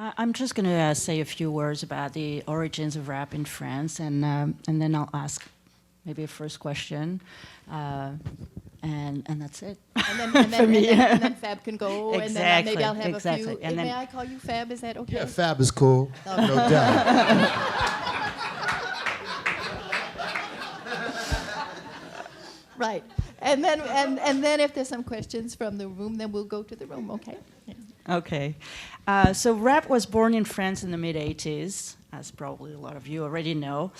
I'm just going to say a few words about the origins of rap in France, and then I'll ask maybe a first question, and that's it. And then Fab can go, Exactly, and then maybe I'll have exactly. a few. And May then- I call you Fab? Is that okay? Yeah, Fab is cool, no doubt. Right. And then if there's some questions from the room, then we'll go to the room. Okay. Yeah. Okay. So rap was born in France in the mid-'80s, as probably a lot of you already know.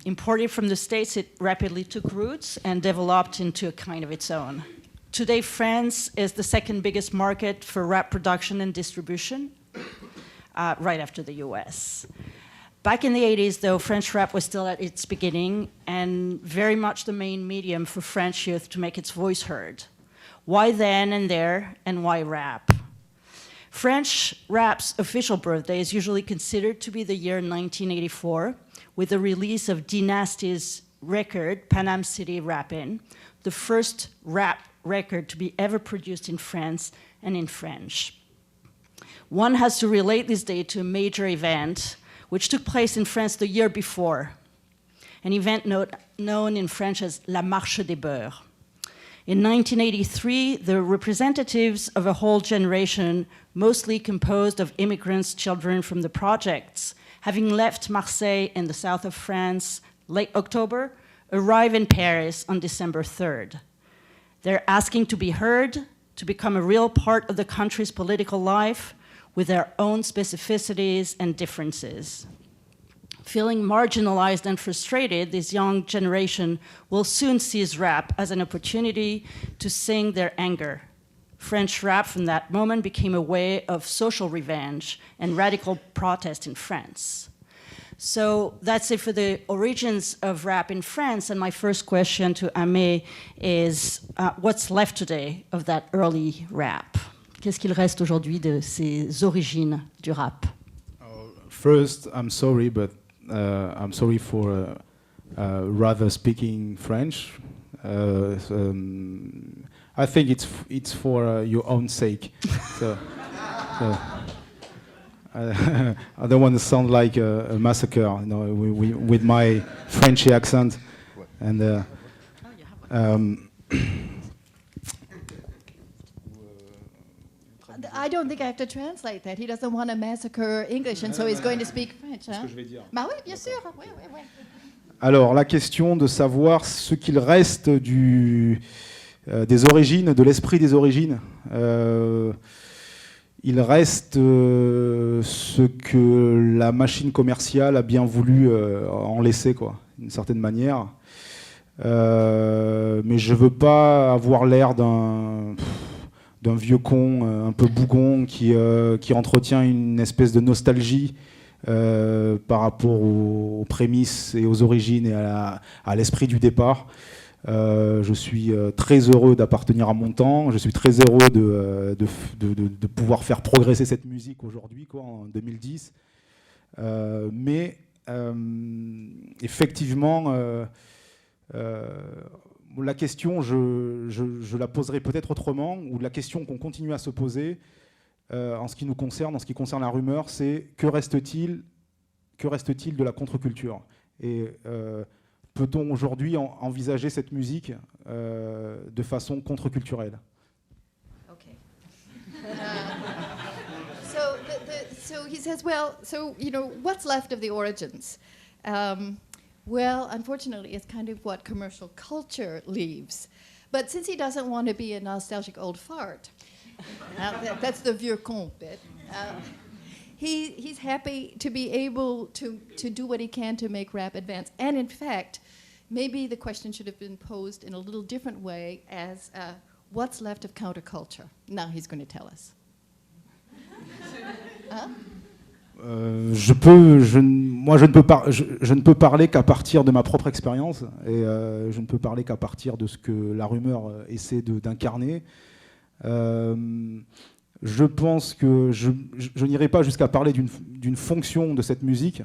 Imported from the States, it rapidly took roots and developed into a kind of its own. Today, France is the second biggest market for rap production and distribution, right after the US. Back in the 80s, though, French rap was still at its beginning and very much the main medium for French youth to make its voice heard. Why then and there, and why rap? French rap's official birthday is usually considered to be the year 1984, with the release of Dynasty's record, Paname City Rappin', the first rap record to be ever produced in France and in French. One has to relate this day to a major event which took place in France the year before, an event known in French as La Marche des Beurs. In 1983, the representatives of a whole generation, mostly composed of immigrants' children from the projects, having left Marseille in the south of France late October, arrive in Paris on December 3rd. They're asking to be heard, to become a real part of the country's political life, with their own specificities and differences. Feeling marginalized and frustrated, this young generation will soon seize rap as an opportunity to sing their anger. French rap from that moment became a way of social revenge and radical protest in France. So that's it for the origins of rap in France. And my first question to Aimé is, what's left today of that early rap? Qu'est-ce qu'il reste aujourd'hui de ces origines du rap? First, I'm sorry, but I'm sorry for rather speaking French. I think it's for your own sake. so, I don't want to sound like a massacre, you know, with my Frenchy accent. And I don't think I have to translate that. He doesn't want to massacre English, and so he's going to speak French. Hein? Bah oui, bien sûr. Oui, oui, oui. Alors, la question de savoir ce qu'il reste des origines, de l'esprit des origines. Il reste ce que la machine commerciale a bien voulu en laisser, quoi, d'une certaine manière. Mais je ne veux pas avoir l'air d'un vieux con un peu bougon qui entretient une espèce de nostalgie par rapport aux prémices et aux origines et à l'esprit du départ. Je suis très heureux d'appartenir à mon temps. Je suis très heureux de pouvoir faire progresser cette musique aujourd'hui, quoi, en 2010. Mais effectivement, la question, je la poserai peut-être autrement, ou la question qu'on continue à se poser en ce qui nous concerne, en ce qui concerne la rumeur, c'est que reste-t-il de la contre-culture ? Et peut-on aujourd'hui envisager cette musique de façon contre-culturelle ? Okay. So he says, well, so, you know, what's left of the origins? Well, unfortunately, it's kind of what commercial culture leaves. But since he doesn't want to be a nostalgic old fart, that's the vieux con bit, he's happy to be able to do what he can to make rap advance. And in fact, maybe the question should have been posed in a little different way as what's left of counterculture? Now he's going to tell us. Huh? Moi, je ne peux parler qu'à partir de ma propre expérience et je ne peux parler qu'à partir de ce que la rumeur essaie d'incarner. Je pense que je n'irai pas jusqu'à parler d'une fonction de cette musique,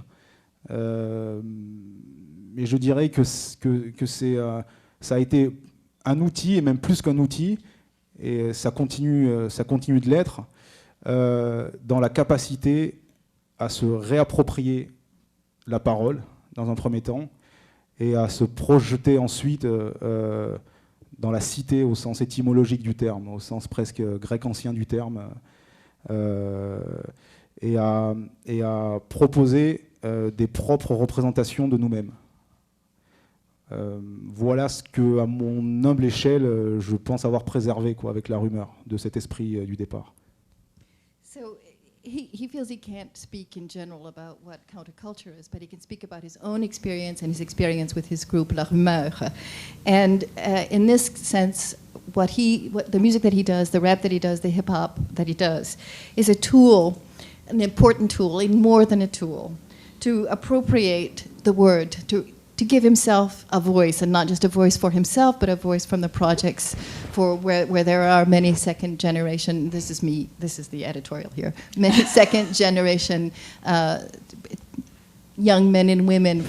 mais je dirais que ça a été un outil, et même plus qu'un outil, et ça continue de l'être, dans la capacité à se réapproprier la parole dans un premier temps et à se projeter ensuite dans la cité au sens étymologique du terme, au sens presque grec ancien du terme, et à proposer des propres représentations de nous-mêmes. Voilà ce que, à mon humble échelle, je pense avoir préservé avec la rumeur de cet esprit du départ. So he feels he can't speak in general about what counterculture is, but he can speak about his own experience and his experience with his group La Rumeur. And in this sense, what the music that he does, the rap that he does, the hip hop that he does, is a tool, an important tool, even more than a tool, to appropriate the word, to give himself a voice, and not just a voice for himself, but a voice from the projects for where there are many second generation, this is me, this is the editorial here, many second generation young men and women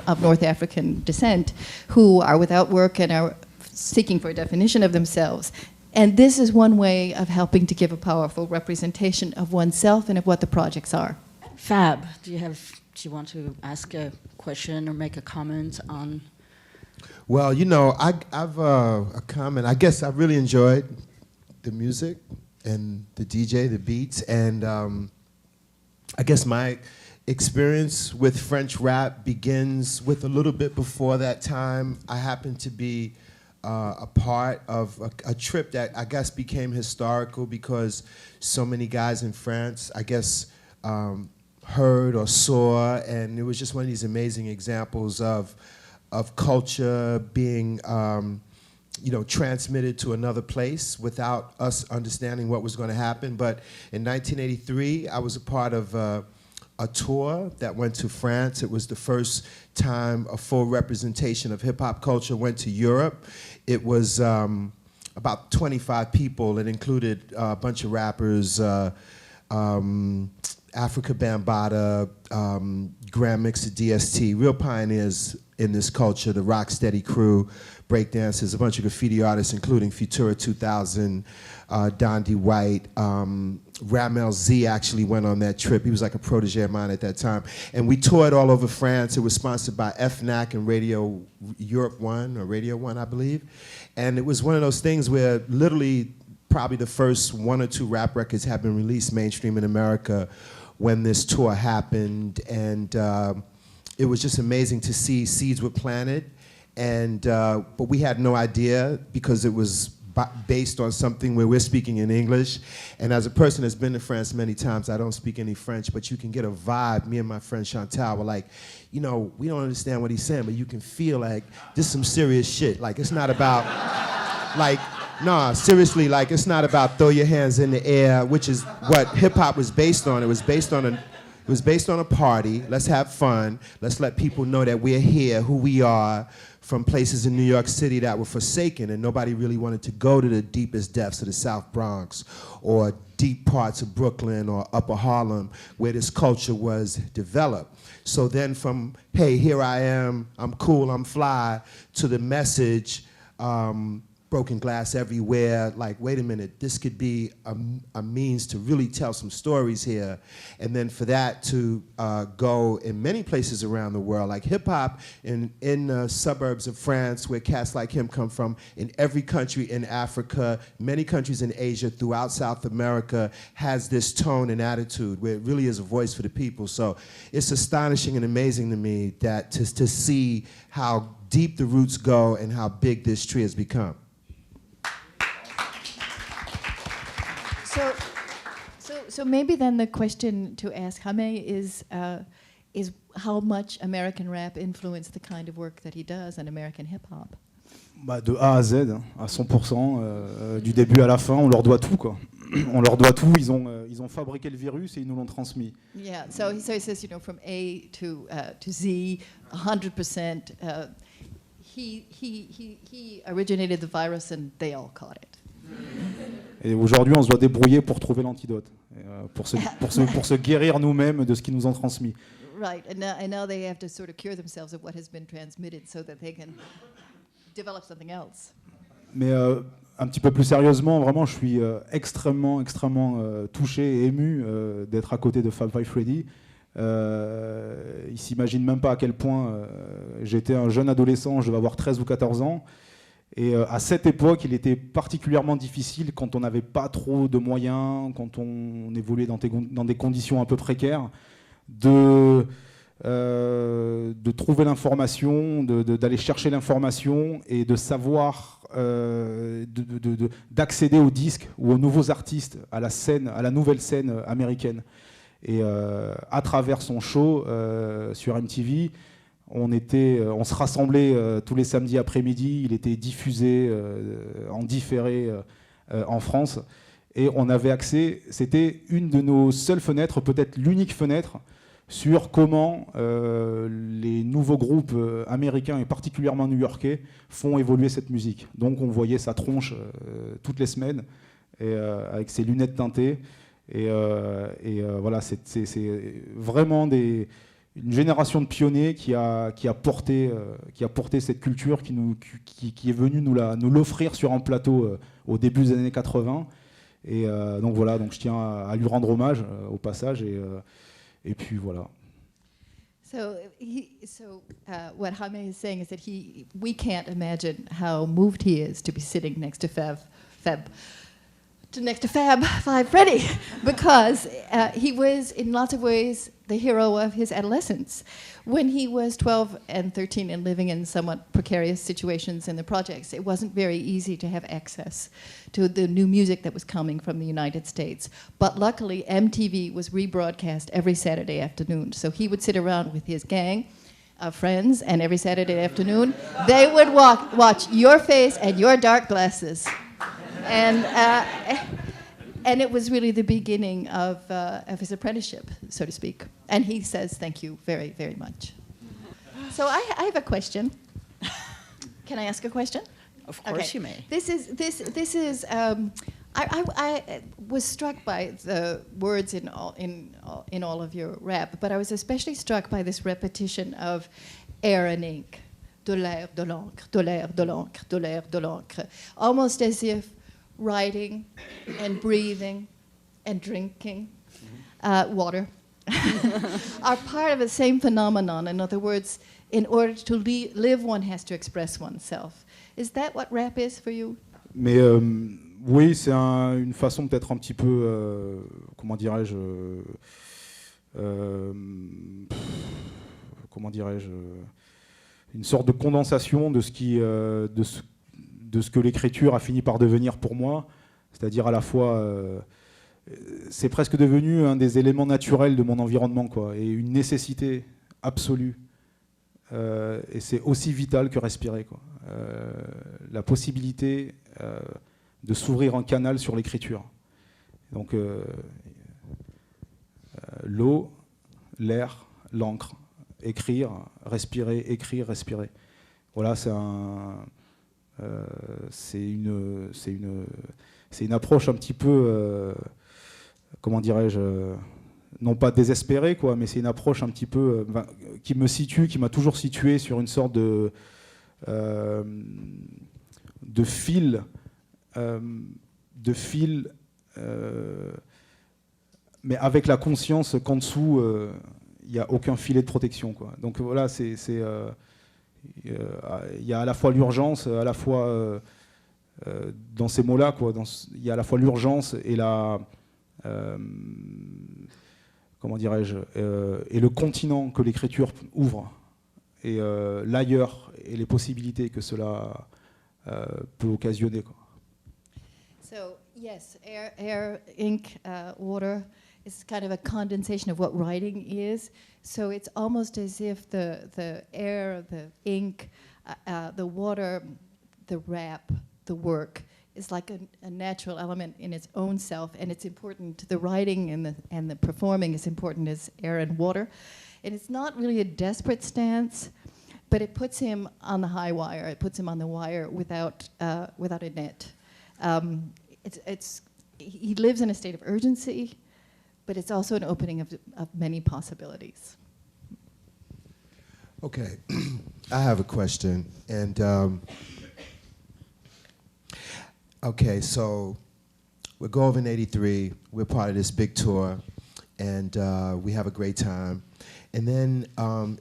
of North African descent who are without work and are seeking for a definition of themselves. And this is one way of helping to give a powerful representation of oneself and of what the projects are. Fab, do you want to ask a question or make a comment on? Well, you know, I've a comment. I guess I really enjoyed the music and the DJ, the beats, and I guess my experience with French rap begins with a little bit before that time. I happened to be a part of a trip that I guess became historical because so many guys in France, I guess, heard or saw, and it was just one of these amazing examples of culture being transmitted to another place without us understanding what was going to happen. But in 1983, I was a part of a tour that went to France. It was the first time a full representation of hip-hop culture went to Europe. It was about 25 people. It included a bunch of rappers, Africa Bambaataa, Grand Mixer DST, real pioneers in this culture, the Rocksteady crew, breakdancers, a bunch of graffiti artists, including Futura 2000, Dondi White. Ramel Z actually went on that trip. He was like a protege of mine at that time. And we toured all over France. It was sponsored by FNAC and Radio Europe 1, or Radio 1, I believe. And it was one of those things where literally probably the first 1 or 2 rap records have been released mainstream in America when this tour happened. And it was just amazing to see seeds were planted. And, but we had no idea because it was based on something where we're speaking in English. And as a person that's been to France many times, I don't speak any French, but you can get a vibe. Me and my friend Chantal were like, you know, we don't understand what he's saying, but you can feel like this is some serious shit. Like, it's not about, like, nah, seriously, like, it's not about throw your hands in the air, which is what hip-hop was based on. It was based on a party. Let's have fun. Let's let people know that we're here, who we are, from places in New York City that were forsaken, and nobody really wanted to go to the deepest depths of the South Bronx or deep parts of Brooklyn or Upper Harlem where this culture was developed. So then from, hey, here I am, I'm cool, I'm fly, to the message, broken glass everywhere, like, wait a minute, this could be a means to really tell some stories here. And then for that to go in many places around the world, like hip-hop in the suburbs of France, where cats like him come from, in every country in Africa, many countries in Asia, throughout South America, has this tone and attitude where it really is a voice for the people. So it's astonishing and amazing to me that to see how deep the roots go and how big this tree has become. So maybe then the question to ask Jaime is how much American rap influenced the kind of work that he does and American hip-hop? Bah, de A à Z, hein, à 100%, du début à la fin, on leur doit tout, quoi. On leur doit tout, ils ont fabriqué le virus et ils nous l'ont transmis. Yeah, so he says, you know, from A to Z, 100%, he originated the virus and they all caught it. Et aujourd'hui, on se doit débrouiller pour trouver l'antidote, pour se guérir nous-mêmes de ce qu'ils nous ont transmis. Right, and now they have to sort of cure themselves of what has been transmitted so that they can develop something else. Mais un petit peu plus sérieusement, vraiment, je suis extrêmement touché et ému d'être à côté de Fab Five Freddy. Il s'imagine même pas à quel point j'étais un jeune adolescent, je devais avoir 13 ou 14 ans. Et à cette époque, il était particulièrement difficile quand on n'avait pas trop de moyens, quand on évoluait dans des conditions un peu précaires, de trouver l'information, d'aller chercher l'information et de savoir, d'accéder aux disques ou aux nouveaux artistes, à la nouvelle scène américaine. Et à travers son show sur MTV, on se rassemblait tous les samedis après-midi, il était diffusé en différé en France, et on avait accès, c'était une de nos seules fenêtres, peut-être l'unique fenêtre, sur comment les nouveaux groupes américains et particulièrement new-yorkais font évoluer cette musique. Donc on voyait sa tronche toutes les semaines, et, avec ses lunettes teintées, et voilà, c'est vraiment une génération de pionniers qui a porté cette culture, qui est venue nous l'offrir sur un plateau au début des années 80. Et donc voilà, donc je tiens à lui rendre hommage au passage. Et puis voilà. So, what Jaime is saying is that we can't imagine how moved he is to be sitting next to Fab Five Freddy, because he was in lots of ways the hero of his adolescence. When he was 12 and 13 and living in somewhat precarious situations in the projects, it wasn't very easy to have access to the new music that was coming from the United States. But luckily, MTV was rebroadcast every Saturday afternoon. So he would sit around with his gang of friends, and every Saturday afternoon, they would watch Your Face and Your Dark Glasses. And it was really the beginning of his apprenticeship, so to speak. And he says thank you very, very much. So I have a question. Can I ask a question? Of course, Okay. you may. This is. I was struck by the words in all of your rap, but I was especially struck by this repetition of air and ink, de l'air, de l'encre, de l'air, de l'encre, de l'air, de l'encre, almost as if writing and breathing and drinking water are part of the same phenomenon. In other words, in order to live, one has to express oneself. Is that what rap is for you? Mais oui, c'est une façon peut-être un petit peu, comment dirais-je, une sorte de condensation de ce que l'écriture a fini par devenir pour moi, c'est-à-dire à la fois, c'est presque devenu un des éléments naturels de mon environnement, quoi, et une nécessité absolue. Et c'est aussi vital que respirer, quoi. La possibilité de s'ouvrir un canal sur l'écriture. Donc l'eau, l'air, l'encre, écrire, respirer. Voilà, c'est une approche un petit peu, comment dirais-je, non pas désespérée, quoi, mais c'est une approche un petit peu qui m'a toujours situé sur une sorte de fil, mais avec la conscience qu'en dessous, il n'y a aucun filet de protection, quoi. Donc voilà, il y a à la fois l'urgence, à la fois dans ces mots-là, quoi, il y a à la fois l'urgence et comment dirais-je, et le continent que l'écriture ouvre, et l'ailleurs et les possibilités que cela peut occasionner, quoi. So yes, air, ink, water is kind of a condensation of what writing is. So it's almost as if the air, the ink, the water, the rap, the work is like a natural element in its own self, and it's important. The writing and the performing is important as air and water, and it's not really a desperate stance, but it puts him on the high wire. It puts him on the wire without a net. He lives in a state of urgency, but it's also an opening of many possibilities. Okay, I have a question, and Okay, so we're Golden 83. We're part of this big tour, and we have a great time. And then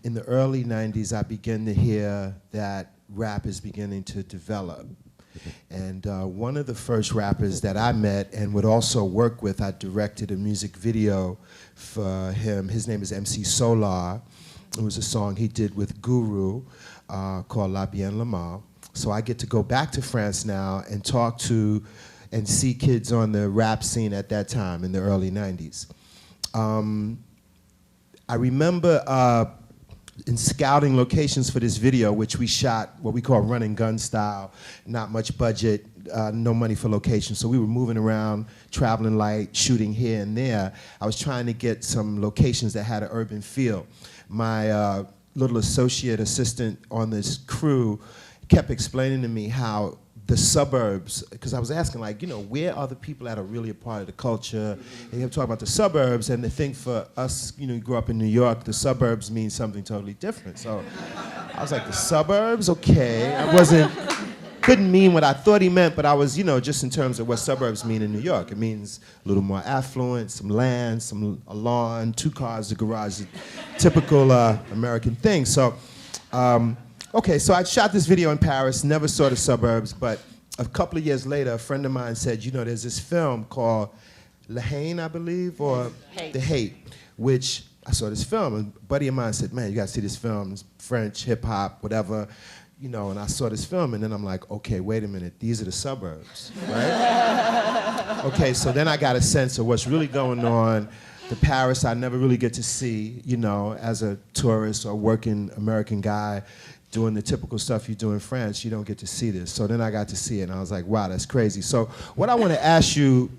in the early 90s, I began to hear that rap is beginning to develop. And one of the first rappers that I met and would also work with, I directed a music video for him. His name is MC Solar. It was a song he did with Guru called La Bien La Mal. So I get to go back to France now and talk to and see kids on the rap scene at that time in the early 90s. I remember in scouting locations for this video, which we shot what we call run and gun style, not much budget, no money for location. So we were moving around, traveling light, shooting here and there. I was trying to get some locations that had an urban feel. My little associate assistant on this crew kept explaining to me how the suburbs, because I was asking, like, you know, where are the people that are really a part of the culture? And he kept talking about the suburbs, and the thing for us, you know, you grew up in New York, the suburbs mean something totally different. So I was like, the suburbs? Okay. Couldn't mean what I thought he meant, but I was, you know, just in terms of what suburbs mean in New York. It means a little more affluent, some land, a lawn, 2 cars, a garage, typical American thing. So, okay, so I shot this video in Paris, never saw the suburbs, but a couple of years later, a friend of mine said, you know, there's this film called La Haine, I believe, or Hate. The Hate, which I saw this film, and a buddy of mine said, man, you gotta see this film, it's French, hip hop, whatever, you know, and I saw this film, and then I'm like, okay, wait a minute, these are the suburbs, right? Okay, so then I got a sense of what's really going on. The Paris I never really get to see, you know, as a tourist or working American guy, doing the typical stuff you do in France, you don't get to see this. So then I got to see it, and I was like, wow, that's crazy. So what I want to ask you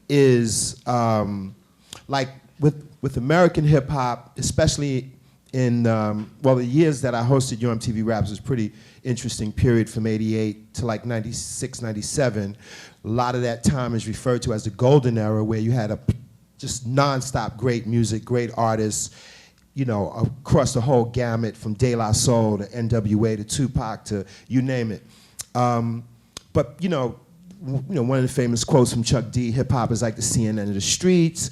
is, like, with American hip-hop, especially in, well, the years that I hosted UMTV Raps was pretty interesting period from 88 to like 96, 97. A lot of that time is referred to as the golden era, where you had just nonstop great music, great artists, you know, across the whole gamut from De La Soul to NWA to Tupac to you name it. But you know, one of the famous quotes from Chuck D, hip hop is like the CNN of the streets.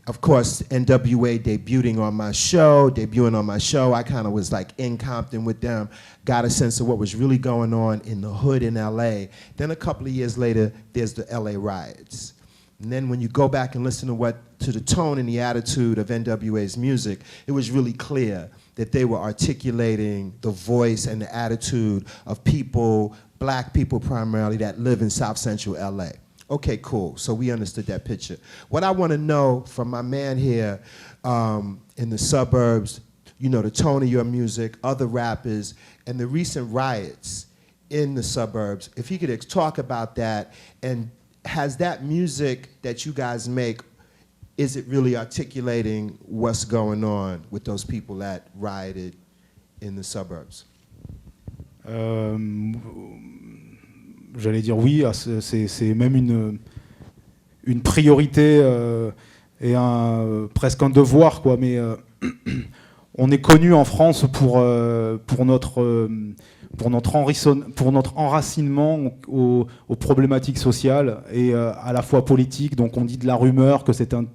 Of course, NWA debuting on my show, I kind of was like in Compton with them, got a sense of what was really going on in the hood in LA. Then a couple of years later, there's the LA riots. And then when you go back and listen to the tone and the attitude of NWA's music, it was really clear that they were articulating the voice and the attitude of people, black people primarily, that live in South Central LA. Okay, cool, so we understood that picture. What I want to know from my man here in the suburbs, you know, the tone of your music, other rappers, and the recent riots in the suburbs, if you could talk about that, and has that music that you guys make, is it really articulating what's going on with those people that rioted in the suburbs? J'allais dire oui, c'est même une priorité et presque un devoir, quoi. Mais on est connu en France pour notre enracinement aux problématiques sociales et à la fois politiques. Donc on dit de la rumeur que c'est un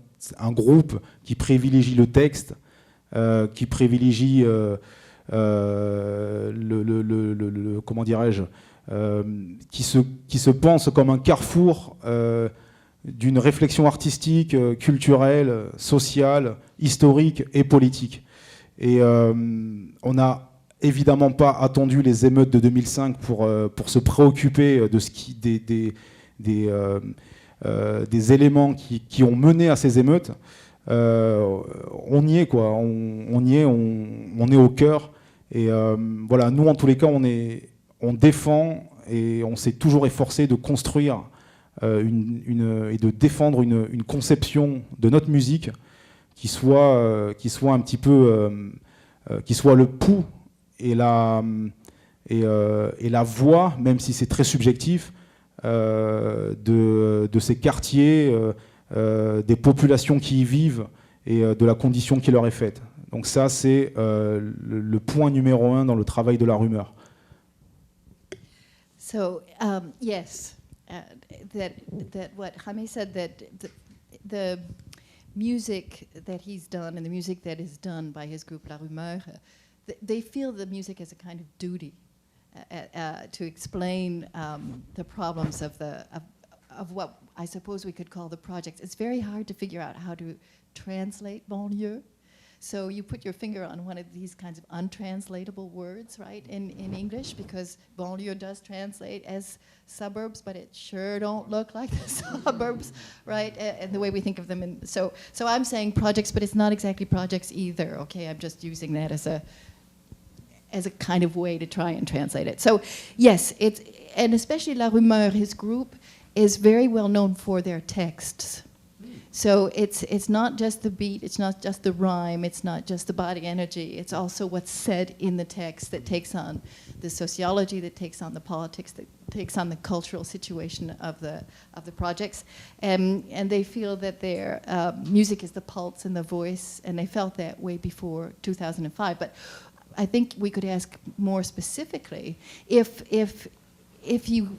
groupe qui privilégie le texte, qui privilégie comment dirais-je, qui se pense comme un carrefour d'une réflexion artistique, culturelle, sociale, historique et politique. Et on n'a évidemment pas attendu les émeutes de 2005 pour se préoccuper de des éléments qui ont mené à ces émeutes. On y est, quoi. On y est, on est au cœur. Et voilà, nous, en tous les cas, on défend et on s'est toujours efforcé de construire et de défendre une conception de notre musique qui soit un petit peu, qui soit le pouls et la voix, même si c'est très subjectif, de ces quartiers, des populations qui y vivent et de la condition qui leur est faite. Donc ça, c'est le point numéro 1 dans le travail de la rumeur. So, yes, that what Jaime said, that the music that he's done and the music that is done by his group La Rumeur, they feel the music as a kind of duty to explain the problems of what I suppose we could call the projects. It's very hard to figure out how to translate banlieue. So you put your finger on one of these kinds of untranslatable words, right, in English, because banlieue does translate as suburbs, but it sure don't look like the suburbs, right, and the way we think of them. So I'm saying projects, but it's not exactly projects either, okay? I'm just using that as a kind of way to try and translate it. So yes, and especially La Rumeur, his group, is very well known for their texts. So it's not just the beat, it's not just the rhyme, it's not just the body energy, it's also what's said in the text that takes on the sociology, that takes on the politics, that takes on the cultural situation of the projects. And they feel that their music is the pulse and the voice, and they felt that way before 2005. But I think we could ask more specifically if you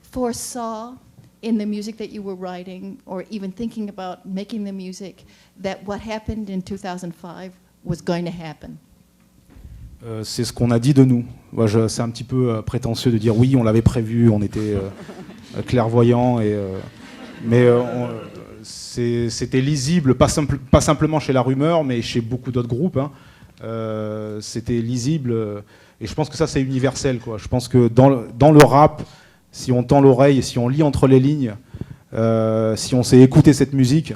foresaw in the music that you were writing, or even thinking about making the music, that what happened in 2005 was going to happen. C'est ce qu'on a dit de nous. C'est un petit peu prétentieux de dire oui, on l'avait prévu, on était clairvoyants, mais c'était lisible, pas simplement chez La Rumeur, mais chez beaucoup d'autres groupes. C'était lisible, et je pense que ça c'est universel, quoi. Je pense que dans le rap, si on tend l'oreille, si on lit entre les lignes, si on sait écouter cette musique,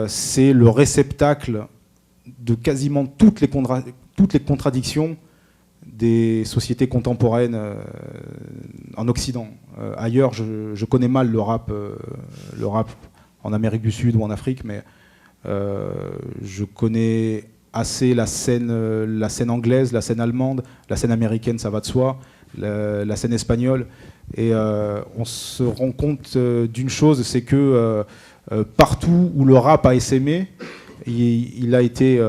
c'est le réceptacle de quasiment toutes les contradictions des sociétés contemporaines en Occident. Ailleurs, je connais mal le rap en Amérique du Sud ou en Afrique, mais je connais assez la scène anglaise, la scène allemande, la scène américaine, ça va de soi, la scène espagnole. Et on se rend compte d'une chose, c'est que partout où le rap a essaimé, il a été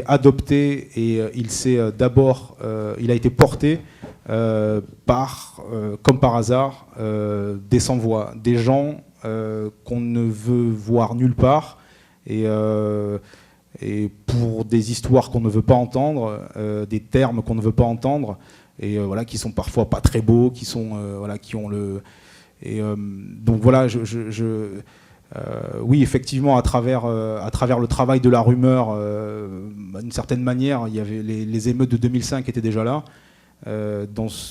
adopté et il a été porté comme par hasard, des sans-voix, des gens qu'on ne veut voir nulle part, et pour des histoires qu'on ne veut pas entendre, des termes qu'on ne veut pas entendre, et voilà, qui sont parfois pas très beaux, qui ont le... Et donc voilà, oui, effectivement, à travers le travail de La Rumeur, d'une certaine manière, il y avait les émeutes de 2005 étaient déjà là,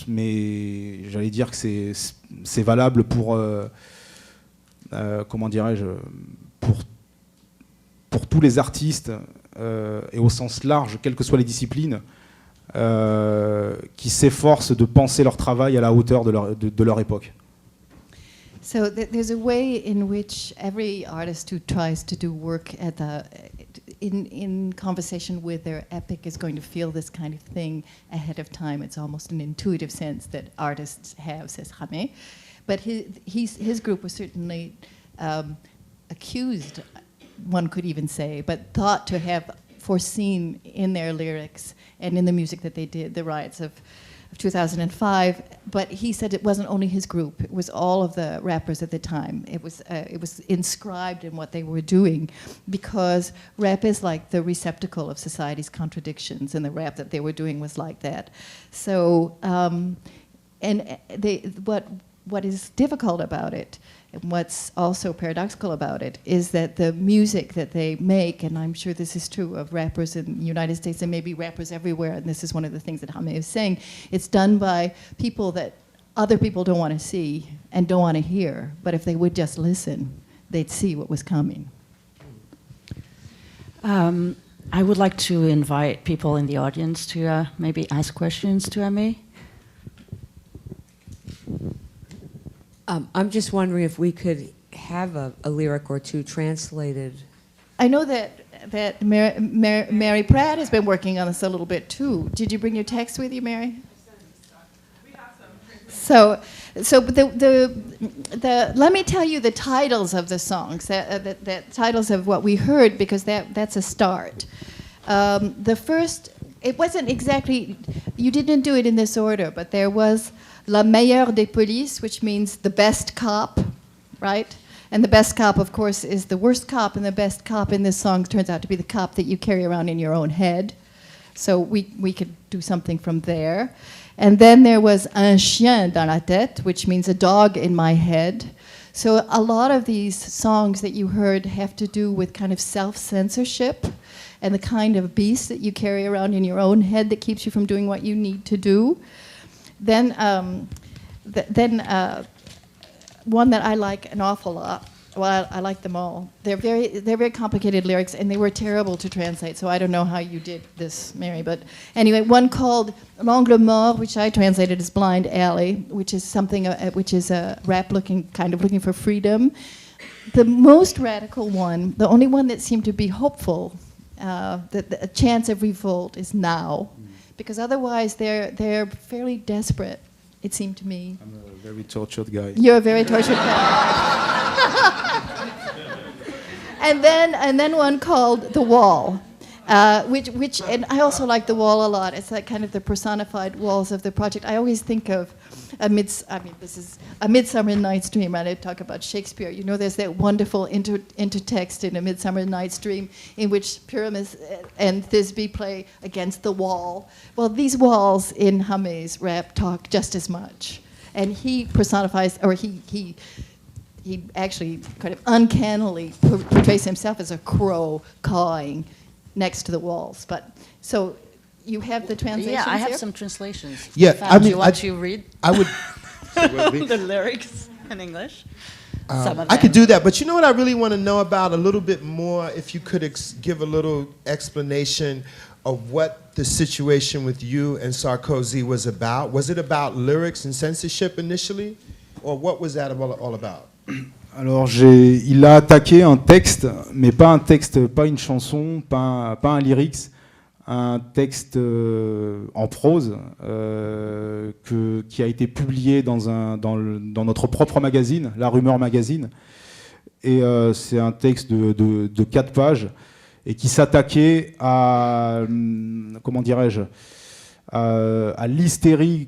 mais j'allais dire que c'est valable pour, comment dirais-je, pour tous les artistes, et au sens large, quelles que soient les disciplines, qui s'efforcent de penser leur travail à la hauteur de leur époque. So there's a way in which every artist who tries to do work in conversation with their epic is going to feel this kind of thing ahead of time. It's almost an intuitive sense that artists have, says Jaime. But his group was certainly accused, one could even say, but thought to have foreseen in their lyrics and in the music that they did the riots of 2005. But he said it wasn't only his group, it was all of the rappers at the time. It was inscribed in what they were doing, because rap is like the receptacle of society's contradictions, and the rap that they were doing was like that. So, what is difficult about it, and what's also paradoxical about it, is that the music that they make, and I'm sure this is true of rappers in the United States and maybe rappers everywhere, and this is one of the things that Jaime is saying, it's done by people that other people don't want to see and don't want to hear, but if they would just listen, they'd see what was coming. I would like to invite people in the audience to maybe ask questions to Jaime. I'm just wondering if we could have a lyric or two translated. I know that Mary Pratt has been working on this a little bit too. Did you bring your text with you, Mary? So let me tell you the titles of the songs, the titles of what we heard, because that's a start. The first, it wasn't exactly, you didn't do it in this order, but there was La meilleure des polices, which means the best cop, right? And the best cop, of course, is the worst cop, and the best cop in this song turns out to be the cop that you carry around in your own head. So we could do something from there. And then there was un chien dans la tête, which means a dog in my head. So a lot of these songs that you heard have to do with kind of self-censorship and the kind of beast that you carry around in your own head that keeps you from doing what you need to do. Then one that I like an awful lot. Well, I like them all. They're very complicated lyrics, and they were terrible to translate. So I don't know how you did this, Mary. But anyway, one called L'Angle Mort, which I translated as Blind Alley, which is something which is a rap looking for freedom. The most radical one, the only one that seemed to be hopeful, that a chance of revolt is now, because otherwise they're fairly desperate. It seemed to me. I'm a very tortured guy. You're a very tortured guy. and then one called The Wall, which and I also like The Wall a lot. It's like kind of the personified walls of the project. I always think of this is A Midsummer Night's Dream, and I talk about Shakespeare. You know, there's that wonderful intertext in A Midsummer Night's Dream in which Pyramus and Thisbe play against the wall. Well, these walls in Hamé's rap talk just as much. And he personifies, or he actually kind of uncannily portrays himself as a crow cawing next to the walls. But so you have the translations Yeah, I have here? some translations. Yeah, Do you want to read I would. the lyrics in English? Some of I them. could do that, but you know what I really want to know about a little bit more, if you could give a little explanation of what the situation with you and Sarkozy was about. Was it about lyrics and censorship initially, or what was that all about? Alors, il a attaqué un texte, mais pas un texte, pas une chanson, pas un lyrics, un texte en prose qui a été publié dans notre propre magazine, La Rumeur Magazine. Et c'est un texte de 4 pages et qui s'attaquait à, comment dirais-je, à l'hystérie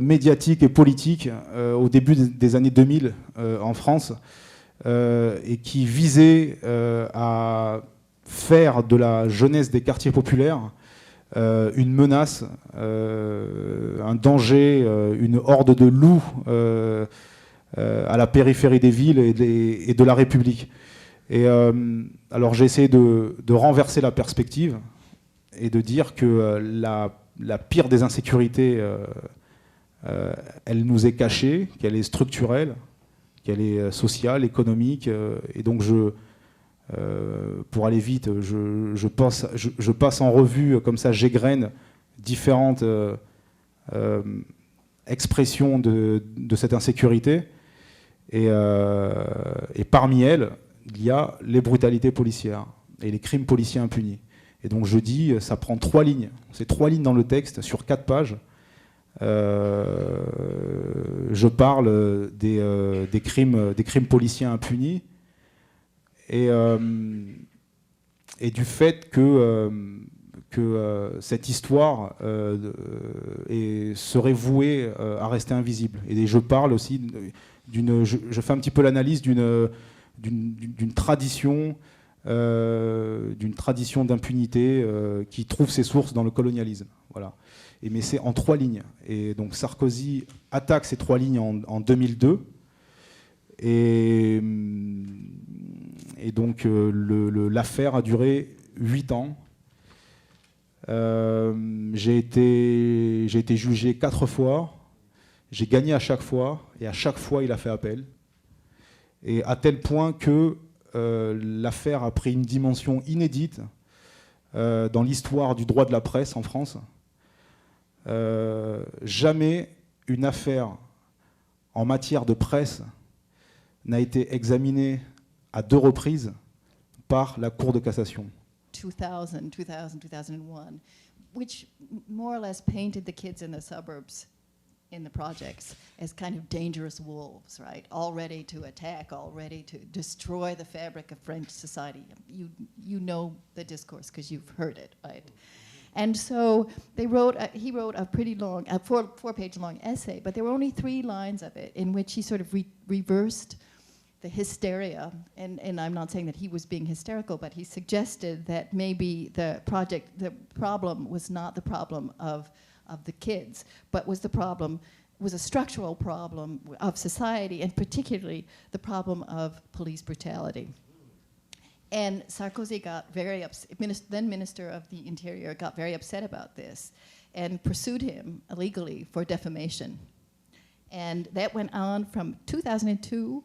médiatique et politique au début des années 2000 en France, et qui visait à faire de la jeunesse des quartiers populaires une menace, un danger, une horde de loups à la périphérie des villes et de la République. Et alors j'ai essayé de renverser la perspective et de dire que la pire des insécurités, elle nous est cachée, qu'elle est structurelle, qu'elle est sociale, économique, et donc pour aller vite, je passe en revue, comme ça j'égrène différentes expressions de cette insécurité, et parmi elles, il y a les brutalités policières et les crimes policiers impunis. Et donc je dis, ça prend 3 lignes, c'est 3 lignes dans le texte, sur 4 pages. Je parle des crimes policiers impunis, et du fait que cette histoire serait vouée à rester invisible. Et je parle aussi je fais un petit peu l'analyse d'une tradition d'impunité qui trouve ses sources dans le colonialisme. Voilà. Mais c'est en 3 lignes. Et donc Sarkozy attaque ces 3 lignes en 2002. Et donc l'affaire a duré 8 ans. J'ai été jugé 4 fois. J'ai gagné à chaque fois. Et à chaque fois, il a fait appel. Et à tel point que l'affaire a pris une dimension inédite dans l'histoire du droit de la presse en France. Jamais une affaire en matière de presse n'a été examinée à 2 reprises par la Cour de cassation. 2000, 2001, which more or less painted the kids in the suburbs in the projects as kind of dangerous wolves, right? All ready to attack, all ready to destroy the fabric of French society. You know the discourse because you've heard it, right? And so they wrote, he wrote a pretty long, a four-page long essay, but there were only 3 lines of it in which he sort of reversed the hysteria. And I'm not saying that he was being hysterical, but he suggested that maybe the problem was not the problem of the kids, but was a structural problem of society, and particularly the problem of police brutality. And Sarkozy got very upset, then Minister of the Interior got very upset about this and pursued him illegally for defamation. And that went on from 2002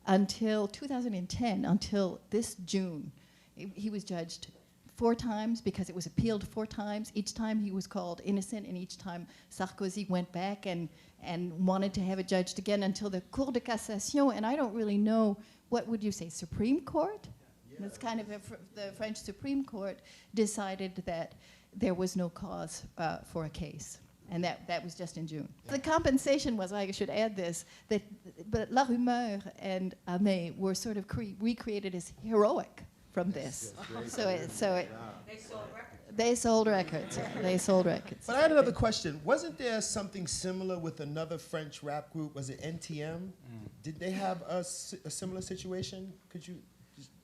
until 2010, until this June. He was judged 4 times because it was appealed 4 times. Each time he was called innocent, and each time Sarkozy went back and wanted to have it judged again until the Cour de Cassation, and I don't really know, what would you say, Supreme Court? Yeah. It's kind of the French Supreme Court decided that there was no cause for a case. And that was just in June. The compensation was, I should add this, but La Rumeur and Amé were sort of recreated as heroic from this. They sold records. They sold records. But I had another question. Wasn't there something similar with another French rap group? Was it NTM? Did they have a similar situation?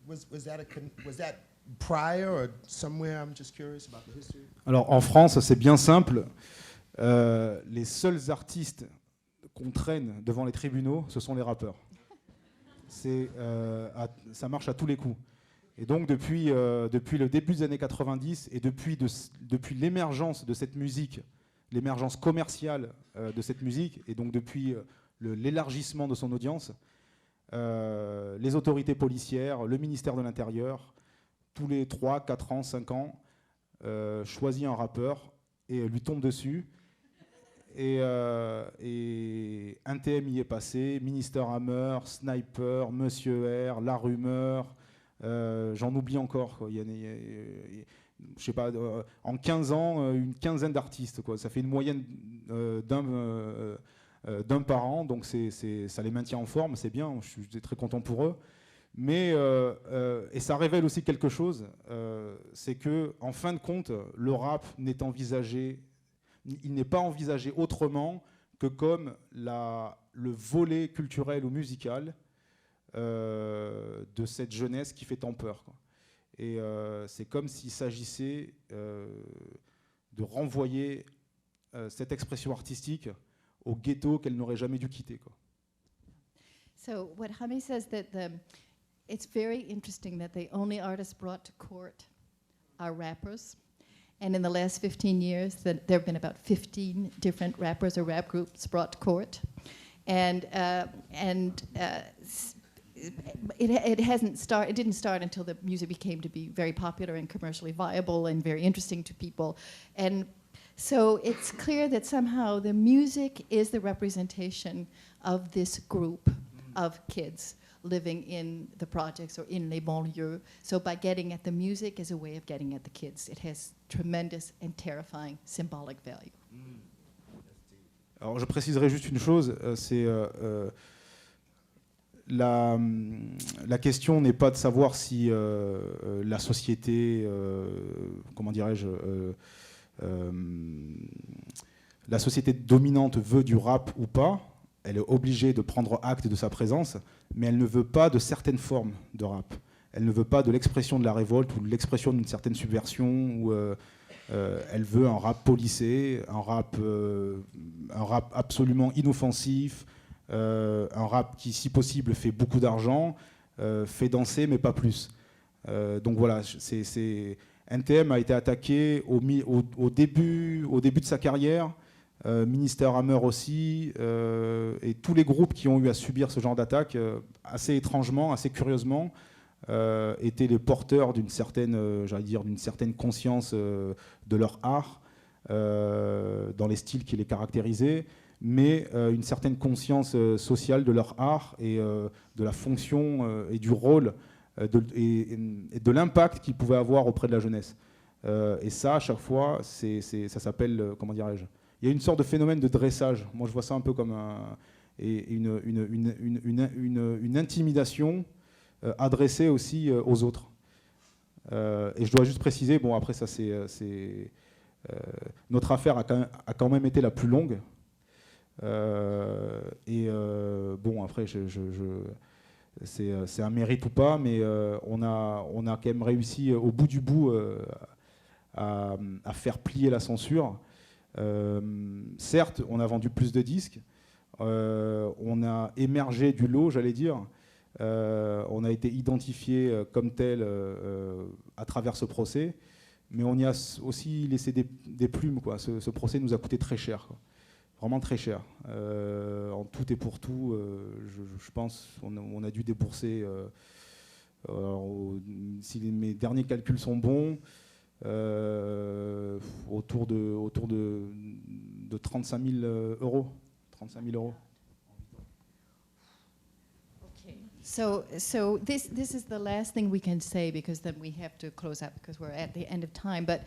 Was that prior or somewhere? I'm just curious about the history. Alors en France, c'est bien simple. Les seuls artistes qu'on traîne devant les tribunaux, ce sont les rappeurs. Ça marche à tous les coups. Et donc depuis le début des années 90 et depuis l'émergence de cette musique, l'émergence commerciale de cette musique, et donc depuis l'élargissement de son audience, les autorités policières, le ministère de l'Intérieur, tous les 3, 4 ans, 5 ans, choisit un rappeur et lui tombe dessus. Et NTM y est passé, Minister Hammer, Sniper, Monsieur R, La Rumeur, j'en oublie encore, quoi. Je sais pas, en 15 ans, une quinzaine d'artistes, quoi. Ça fait une moyenne d'un par an, donc ça les maintient en forme, c'est bien, je suis très content pour eux. Mais, et ça révèle aussi quelque chose, c'est que, en fin de compte, le rap n'est envisagé, il n'est pas envisagé autrement que comme le volet culturel ou musical de cette jeunesse qui fait tant peur, quoi. Et c'est comme s'il s'agissait de renvoyer cette expression artistique au ghetto qu'elle n'aurait jamais dû quitter, quoi. So what Jaime says that it's very interesting that the only artists brought to court are rappers. And in the last 15 years, there have been about 15 different rappers or rap groups brought to court. And it didn't start until the music became to be very popular and commercially viable and very interesting to people. And so it's clear that somehow the music is the representation of this group of kids living in the projects or in les banlieues. So by getting at the music is a way of getting at the kids. It has tremendous and terrifying symbolic value. Alors je préciserai juste une chose, c'est la question n'est pas de savoir si la société, comment dirais-je, la société dominante veut du rap ou pas. Elle est obligée de prendre acte de sa présence, mais elle ne veut pas de certaines formes de rap. Elle ne veut pas de l'expression de la révolte ou de l'expression d'une certaine subversion. Ou elle veut un rap policé, un rap absolument inoffensif, un rap qui, si possible, fait beaucoup d'argent, fait danser, mais pas plus. Donc voilà, NTM a été attaqué au début de sa carrière. Minister Hammer aussi, et tous les groupes qui ont eu à subir ce genre d'attaque, assez étrangement, assez curieusement, étaient les porteurs d'une certaine, d'une certaine conscience de leur art, dans les styles qui les caractérisaient, mais une certaine conscience sociale de leur art et de la fonction et du rôle et de l'impact qu'ils pouvaient avoir auprès de la jeunesse. Et ça, à chaque fois, ça s'appelle, comment dirais-je, il y a une sorte de phénomène de dressage. Moi, je vois ça un peu comme une intimidation adressée aussi aux autres. Et je dois juste préciser, bon, après ça, c'est Notre affaire a quand même été la plus longue. Bon, après, c'est un mérite ou pas, mais on a quand même réussi au bout du bout à faire plier la censure. Certes, on a vendu plus de disques, on a émergé du lot, j'allais dire. On a été identifié comme tel à travers ce procès, mais on y a aussi laissé des plumes, quoi. Ce procès nous a coûté très cher, quoi. Vraiment très cher. En tout et pour tout, je pense on a dû débourser, si mes derniers calculs sont bons, autour de 35 000 euros. 35 000 euros. So this is the last thing we can say, because then we have to close up because we're at the end of time. But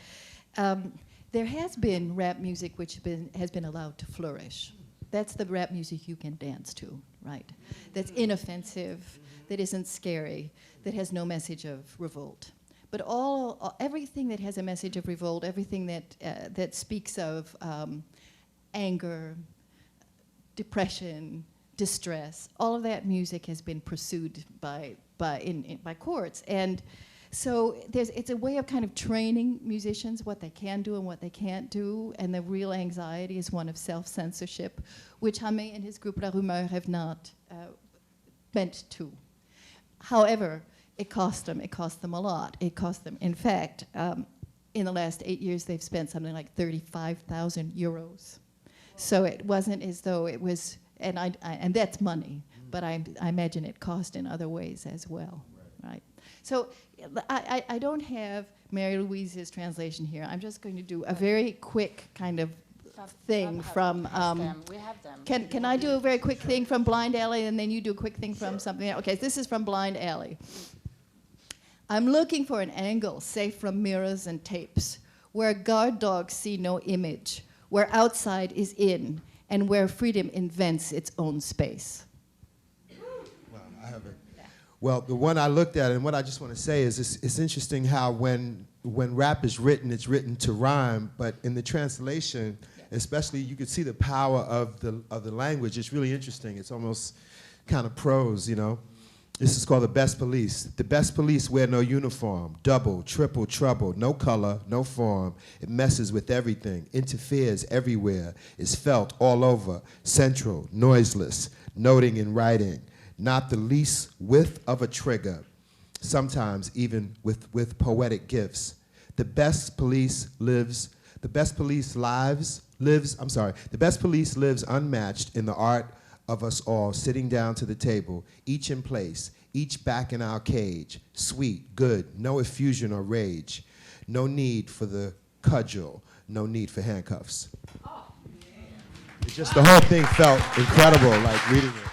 there has been rap music which has been allowed to flourish. That's the rap music you can dance to, right? That's inoffensive, that isn't scary, that has no message of revolt. But everything that has a message of revolt, everything that speaks of anger, depression, distress, all of that music has been pursued by courts. And so it's a way of kind of training musicians what they can do and what they can't do, and the real anxiety is one of self-censorship, which Hamé and his group La Rumeur have not meant to. However, it cost them a lot. It cost them, in fact, in the last 8 years, they've spent something like 35,000 euros. So it wasn't as though it was, and that's money, but I imagine it cost in other ways as well, right? So I don't have Mary Louise's translation here. I'm just going to do a very quick kind of thing from. We have them. Can I do a very quick thing from Blind Alley, and then you do a quick thing from something else? Okay, this is from Blind Alley. I'm looking for an angle safe from mirrors and tapes, where guard dogs see no image, where outside is in, and where freedom invents its own space. Well, I haven't. Well, the one I looked at, and what I just want to say is it's interesting how when rap is written, it's written to rhyme, but in the translation, especially, you could see the power of the language. It's really interesting. It's almost kind of prose, you know. This is called The Best Police. The best police wear no uniform, double, triple, trouble, no color, no form. It messes with everything, interferes everywhere, is felt all over, central, noiseless, noting and writing, not the least whiff of a trigger, sometimes even with poetic gifts. The best police lives unmatched in the art of us all sitting down to the table, each in place, each back in our cage, sweet, good, no effusion or rage, no need for the cudgel, no need for handcuffs. Oh, yeah. It just, the whole thing felt incredible, like reading it.